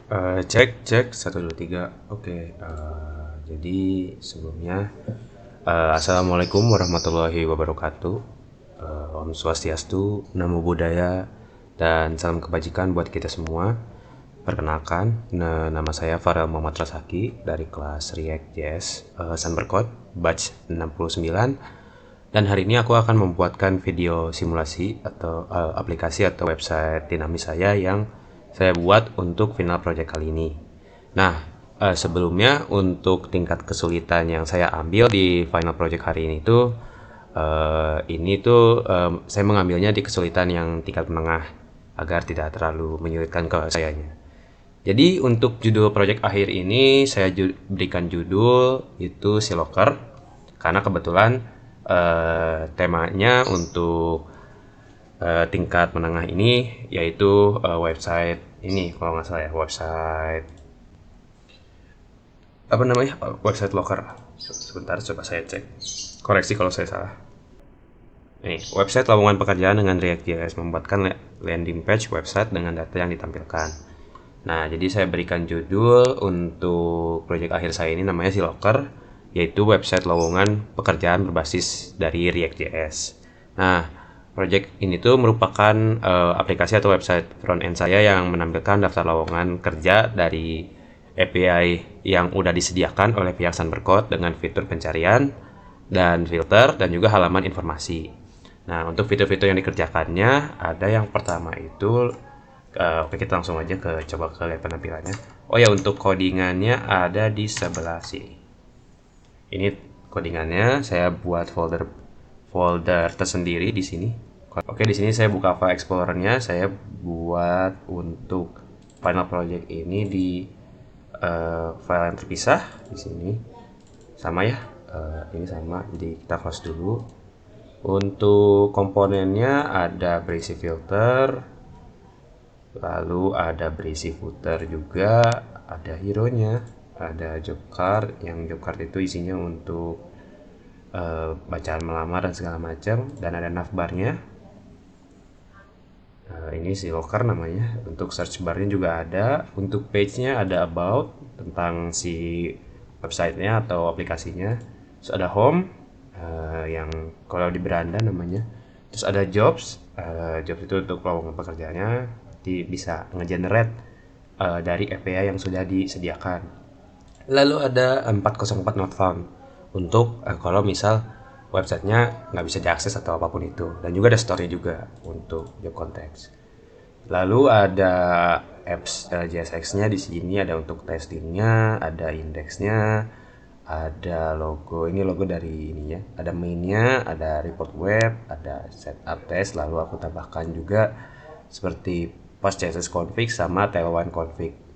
Cek cek 1 2 3. Oke, jadi sebelumnya assalamualaikum warahmatullahi wabarakatuh. Om Swastiastu, Namo Buddhaya, dan salam kebajikan buat kita semua. Perkenalkan, nama saya Farel Muhammad Rasaki dari kelas React.js Sunbercode batch 69. Dan hari ini aku akan membuatkan video simulasi atau aplikasi atau website dinamis saya yang saya buat untuk final project kali ini. Nah, sebelumnya untuk tingkat kesulitan yang saya ambil di final project hari ini tuh saya mengambilnya di kesulitan yang tingkat menengah agar tidak terlalu menyulitkan ke sayanya. Jadi untuk judul project akhir ini saya berikan judul itu si locker, karena kebetulan temanya untuk tingkat menengah ini yaitu website ini, kalau nggak salah ya, website locker. Sebentar, coba saya cek, koreksi kalau saya salah. Nih, website lowongan pekerjaan dengan React.js membuatkan landing page website dengan data yang ditampilkan. Nah, jadi saya berikan judul untuk project akhir saya ini namanya si locker, yaitu website lowongan pekerjaan berbasis dari React.js. Nah, project ini tuh merupakan aplikasi atau website front end saya yang menampilkan daftar lowongan kerja dari API yang udah disediakan oleh pihak Sunbercode dengan fitur pencarian dan filter dan juga halaman informasi. Nah, untuk fitur-fitur yang dikerjakannya ada yang pertama itu oke, kita langsung aja coba ke lihat penampilannya. Oh ya, untuk codingannya ada di sebelah sini. Ini codingannya saya buat folder tersendiri di sini. Oke, di sini saya buka file explorernya. Saya buat untuk final project ini di file yang terpisah di sini. Sama ya, ini sama. Jadi kita close dulu. Untuk komponennya ada berisi filter, lalu ada berisi footer juga, ada hero-nya, ada job card. Yang job card itu isinya untuk bacaan melamar dan segala macam, dan ada navbarnya. Ini si locker namanya. Untuk search barnya juga ada. Untuk page-nya ada about tentang si website-nya atau aplikasinya. Terus ada home, yang kalau di beranda namanya. Terus ada jobs. Jobs itu untuk lowongan pekerjaannya, bisa ngegenerate dari API yang sudah disediakan. Lalu ada 404 not found untuk kalau misal websitenya nggak bisa diakses atau apapun itu, dan juga ada story juga untuk job context. Lalu ada apps JSX-nya di sini, ada untuk testingnya, ada indeksnya, ada logo, ini logo dari ininya, ada mainnya, ada report web, ada setup test, lalu aku tambahkan juga seperti post CSS config sama tailwind config.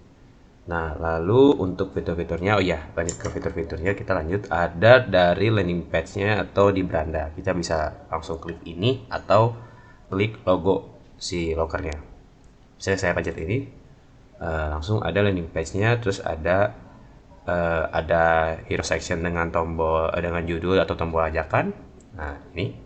Nah, lalu untuk fitur-fiturnya, lanjut ke fitur-fiturnya, kita lanjut. Ada dari landing page-nya atau di beranda, kita bisa langsung klik ini atau klik logo si lockernya. Misalnya saya pencet ini, langsung ada landing page-nya, terus ada hero section dengan tombol dengan judul atau tombol ajakan. Nah, ini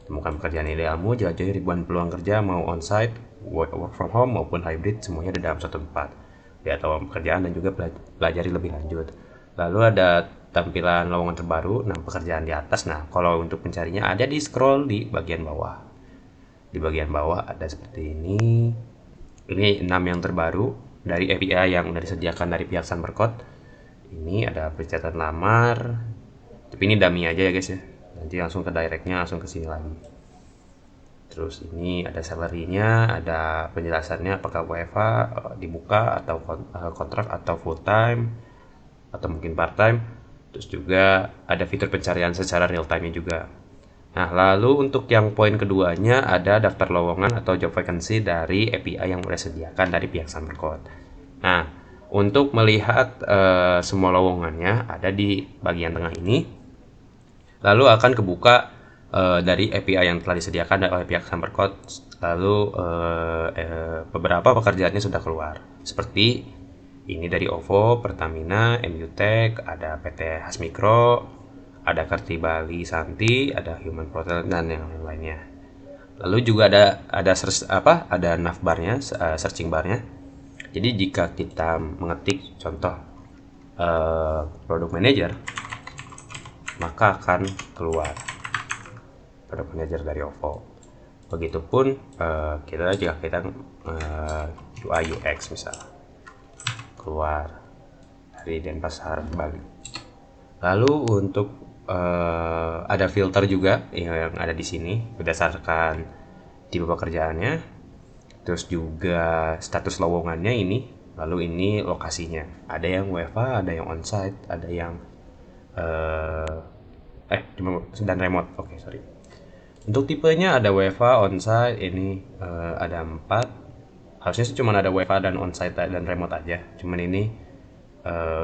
temukan pekerjaan idealmu, jelajahi ribuan peluang kerja, mau onsite, work from home maupun hybrid, semuanya ada dalam satu tempat. Lihat lowongan pekerjaan dan juga pelajari lebih lanjut. Lalu ada tampilan lowongan terbaru, 6 pekerjaan di atas. Nah, kalau untuk pencarinya ada di scroll di bagian bawah. Di bagian bawah ada seperti ini. Ini 6 yang terbaru dari API yang sudah disediakan dari pihak Sunbercode. Ini ada pencatatan lamar. Tapi ini dummy aja ya guys ya. Nanti langsung ke directnya, langsung ke sini lagi. Terus ini ada salary-nya, ada penjelasannya apakah WFH dibuka atau kontrak atau full time atau mungkin part time. Terus juga ada fitur pencarian secara real time-nya juga. Nah, lalu untuk yang poin keduanya ada daftar lowongan atau job vacancy dari API yang sudah disediakan dari pihak Sunbercode. Nah, untuk melihat semua lowongannya ada di bagian tengah ini. Lalu akan kebuka dari API yang telah disediakan oleh pihak Sunbercode. Lalu beberapa pekerjaannya sudah keluar, seperti ini dari OVO, Pertamina, MUTech, ada PT Hasmikro, ada Karti Bali Santi, ada Human Portal, dan yang lainnya. Lalu juga ada navbarnya, searching barnya. Jadi jika kita mengetik contoh product manager, maka akan keluar product manager dari OVO. Begitupun jika kita UI UX misal, keluar dari Denpasar Bali. Lalu untuk ada filter juga yang ada di sini berdasarkan tipe pekerjaannya, terus juga status lowongannya ini, lalu ini lokasinya. Ada yang WFH, ada yang onsite, ada yang dan remote. Oke, sorry. Untuk tipenya ada WFH, onsite, ini ada 4. Harusnya cuma ada WFH dan onsite dan remote aja. Cuman ini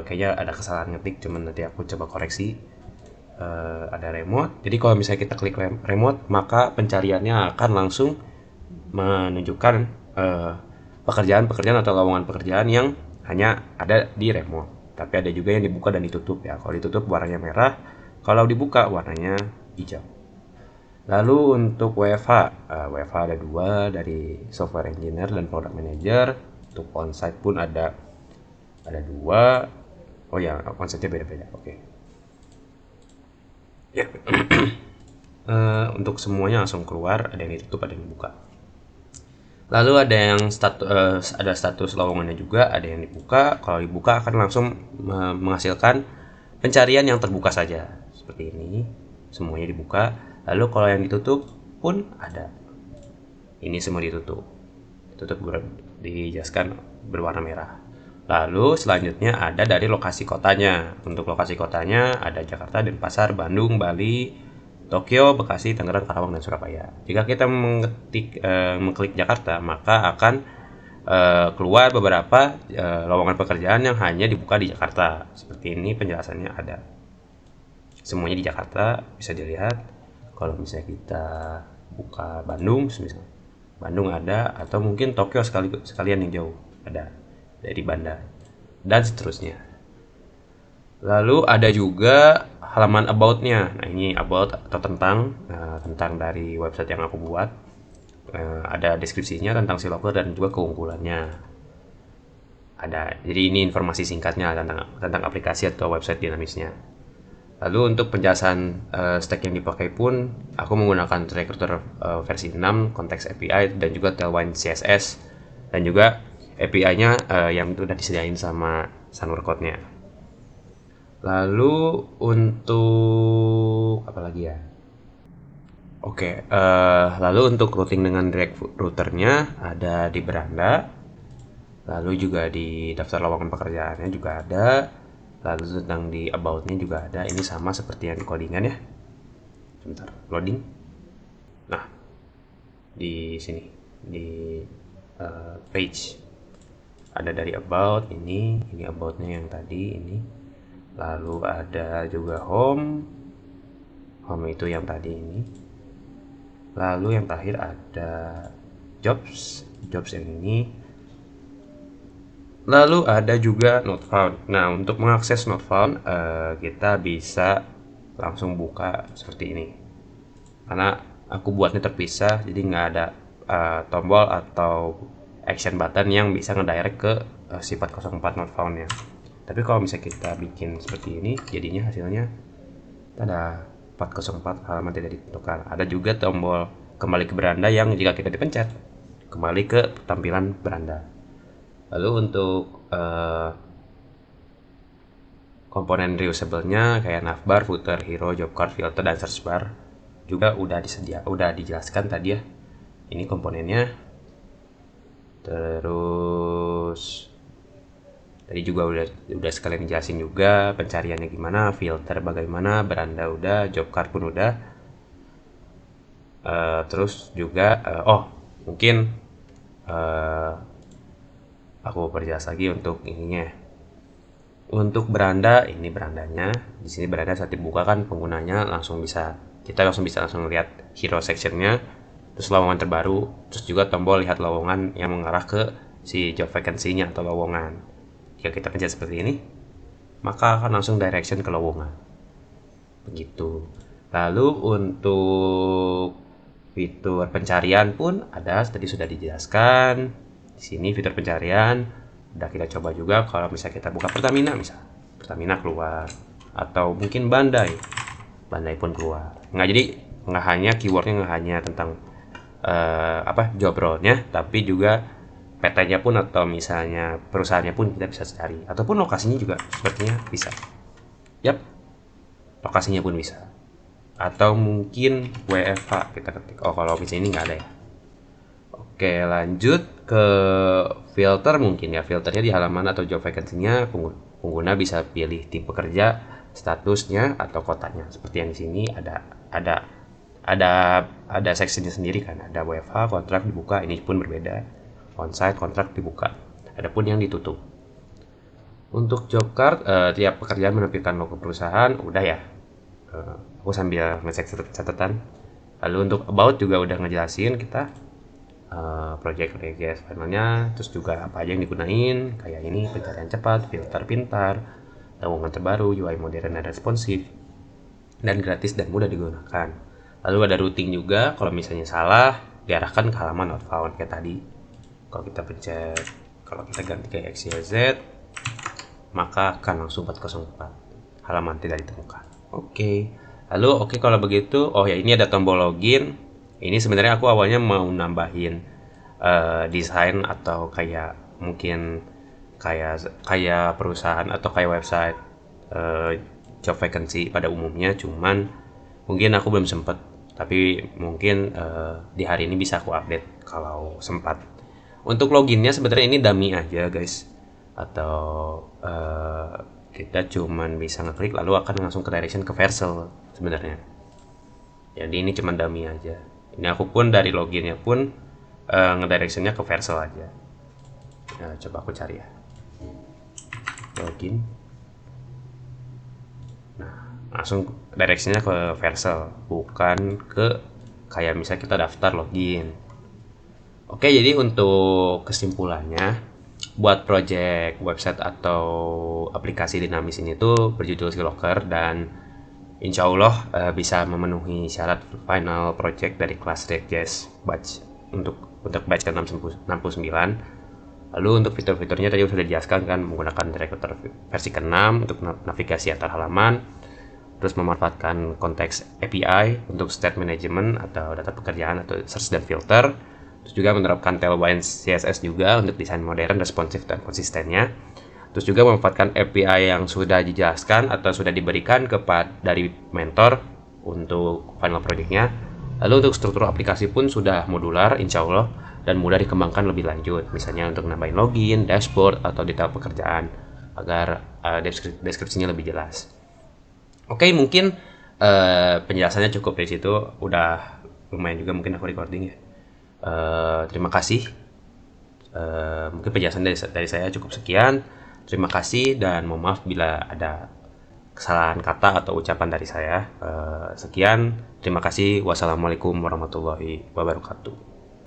kayaknya ada kesalahan ngetik, cuman nanti aku coba koreksi. Ada remote. Jadi kalau misalnya kita klik remote, maka pencariannya akan langsung menunjukkan pekerjaan-pekerjaan atau lowongan pekerjaan yang hanya ada di remote. Tapi ada juga yang dibuka dan ditutup ya. Kalau ditutup warnanya merah, kalau dibuka warnanya hijau. Lalu untuk WFH, WFH ada 2 dari software engineer dan product manager. Untuk onsite pun ada 2. Oh ya, onsite-nya beda-beda. Oke. Ya. Untuk semuanya langsung keluar, ada yang ditutup, ada yang dibuka. Lalu ada yang status lowongannya juga, ada yang dibuka. Kalau dibuka akan langsung menghasilkan pencarian yang terbuka saja. Seperti ini, semuanya dibuka. Lalu kalau yang ditutup pun ada. Ini semua ditutup. Dijelaskan berwarna merah. Lalu selanjutnya ada dari lokasi kotanya. Untuk lokasi kotanya ada Jakarta, Denpasar, Bandung, Bali, Tokyo, Bekasi, Tangerang, Karawang, dan Surabaya. Jika kita mengklik Jakarta, maka akan keluar beberapa lowongan pekerjaan yang hanya dibuka di Jakarta. Seperti ini penjelasannya ada. Semuanya di Jakarta, bisa dilihat. Kalau misalnya kita buka Bandung, misalnya Bandung ada, atau mungkin Tokyo sekalian yang jauh ada dari Banda, dan seterusnya. Lalu ada juga halaman about-nya. Nah, ini about atau tentang dari website yang aku buat. Ada deskripsinya tentang si locker dan juga keunggulannya. Ada. Jadi ini informasi singkatnya tentang aplikasi atau website dinamisnya. Lalu untuk penjelasan stack yang dipakai pun, aku menggunakan Recruiter versi 6, Context API, dan juga Tailwind CSS, dan juga API-nya yang sudah disediain sama Sunward Code-nya. Lalu untuk apa lagi ya? Oke, lalu untuk routing dengan direct routernya ada di Beranda. Lalu juga di daftar lowongan pekerjaannya juga ada. Lalu tentang di about-nya juga ada. Ini sama seperti yang di codingan ya. Sebentar, loading. Nah, di sini di page ada dari about ini about-nya yang tadi ini. Lalu ada juga home itu yang tadi ini. Lalu yang terakhir ada jobs yang ini. Lalu ada juga not found. Nah, untuk mengakses not found, kita bisa langsung buka seperti ini. Karena aku buatnya terpisah, jadi nggak ada tombol atau action button yang bisa ngedirect ke sifat 04 not found-nya. Tapi kalau misalnya kita bikin seperti ini, jadinya hasilnya ada 404 halaman tidak ditentukan. Ada juga tombol kembali ke beranda yang jika kita dipencet, kembali ke tampilan beranda. Lalu untuk komponen reusable-nya kayak navbar, footer, hero, job card, filter, dan search bar juga udah dijelaskan tadi ya. Ini komponennya. Terus tadi juga udah sekalian jelasin juga pencariannya gimana, filter bagaimana, beranda udah, job card pun udah. Terus juga mungkin aku perjelas lagi untuk ininya. Untuk beranda, ini berandanya. Di sini beranda saat dibuka kan penggunanya kita langsung bisa lihat hero sectionnya, terus lowongan terbaru, terus juga tombol lihat lowongan yang mengarah ke si job vacancy-nya atau lowongan. Jika kita pencet seperti ini, maka akan langsung direction ke lowongan. Begitu. Lalu untuk fitur pencarian pun ada, tadi sudah dijelaskan. Di sini fitur pencarian, Udah kita coba juga kalau misalnya kita buka Pertamina, Pertamina keluar, atau mungkin Bandai pun keluar. Nggak hanya keywordnya nggak hanya tentang job role-nya, tapi juga PT-nya pun atau misalnya perusahaannya pun kita bisa cari, ataupun lokasinya juga sepertinya bisa. Yap, lokasinya pun bisa. Atau mungkin WFH kita ketik. Oh, kalau misalnya ini nggak ada ya. Oke, lanjut ke filter mungkin ya. Filternya di halaman atau job vacancy-nya pengguna bisa pilih tipe kerja, statusnya atau kotanya. Seperti yang di sini ada seksinya sendiri kan. Ada WFH, kontrak dibuka, ini pun berbeda. On-site, kontrak dibuka. Adapun yang ditutup. Untuk job card, tiap pekerjaan menampilkan logo perusahaan, udah ya. Aku sambil ngecek catatan. Lalu untuk about juga udah ngejelasin kita project request finalnya, terus juga apa aja yang digunain, kayak ini pencarian cepat, filter pintar, lowongan terbaru, UI modern dan responsif, dan gratis dan mudah digunakan. Lalu ada routing juga, kalau misalnya salah diarahkan ke halaman not found kayak tadi. Kalau kita ganti ke XYZ, maka akan langsung 404 halaman tidak ditemukan. Oke. Lalu kalau begitu, oh ya, ini ada tombol login. Ini sebenarnya aku awalnya mau nambahin desain atau kayak mungkin kayak perusahaan atau kayak website job vacancy pada umumnya, cuman mungkin aku belum sempat. Tapi mungkin di hari ini bisa aku update kalau sempat. Untuk loginnya sebenarnya ini dummy aja guys, atau kita cuman bisa ngeklik lalu akan langsung ke direction ke Vercel sebenarnya. Jadi ini cuman dummy aja. Ini aku pun dari loginnya pun ngedirectionnya ke Vercel aja. Nah, coba aku cari ya. Login. Nah, langsung directionnya ke Vercel, bukan ke kayak misalnya kita daftar login. Oke, jadi untuk kesimpulannya, buat project website atau aplikasi dinamis ini tuh berjudul Skilllocker dan insya Allah bisa memenuhi syarat final project dari kelas React.js batch untuk batch ke-69. Lalu untuk fitur-fiturnya tadi sudah dijelaskan kan, menggunakan Recruiter versi ke-6 untuk navigasi antar halaman, terus memanfaatkan konteks API untuk state management atau data pekerjaan atau search dan filter. Terus juga menerapkan Tailwind CSS juga untuk desain modern, responsif, dan konsistennya. Terus juga memanfaatkan API yang sudah dijelaskan atau sudah diberikan dari mentor untuk final project-nya. Lalu untuk struktur aplikasi pun sudah modular insya Allah dan mudah dikembangkan lebih lanjut. Misalnya untuk nambahin login, dashboard, atau detail pekerjaan agar deskripsinya lebih jelas. Oke, mungkin penjelasannya cukup dari situ. Udah lumayan juga mungkin aku recording ya. Terima kasih. Mungkin penjelasan dari saya cukup sekian. Terima kasih dan mohon maaf bila ada kesalahan kata atau ucapan dari saya. Sekian. Terima kasih. Wassalamualaikum warahmatullahi wabarakatuh.